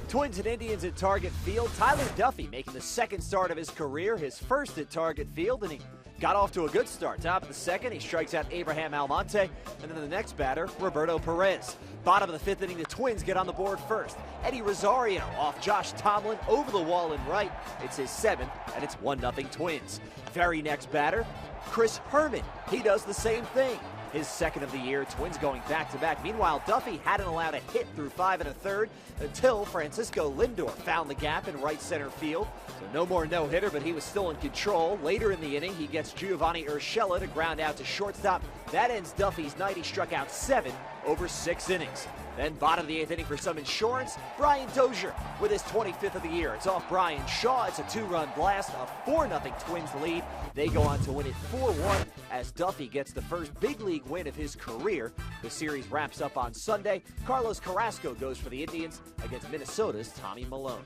Twins and Indians at Target Field. Tyler Duffey making the second start of his career, his first at Target Field, and he got off to a good start. Top of the second, he strikes out Abraham Almonte, and then the next batter, Roberto Perez. Bottom of the fifth inning, the Twins get on the board first. Eddie Rosario off Josh Tomlin over the wall and right. It's his seventh, and it's 1-0 Twins. Very next batter, Chris Herrmann. He does the same thing. His second of the year, Twins going back-to-back. Meanwhile, Duffey hadn't allowed a hit through 5 1/3 until Francisco Lindor found the gap in right center field. So no more no-hitter, but he was still in control. Later in the inning, he gets Giovanni Urshela to ground out to shortstop. That ends Duffey's night. He struck out 7 over 6 innings. Then bottom of the 8th inning for some insurance, Brian Dozier with his 25th of the year. It's off Brian Shaw. It's a 2-run blast, a 4-0 Twins lead. They go on to win it 4-1 as Duffey gets the first big league win of his career. The series wraps up on Sunday. Carlos Carrasco goes for the Indians against Minnesota's Tommy Milone.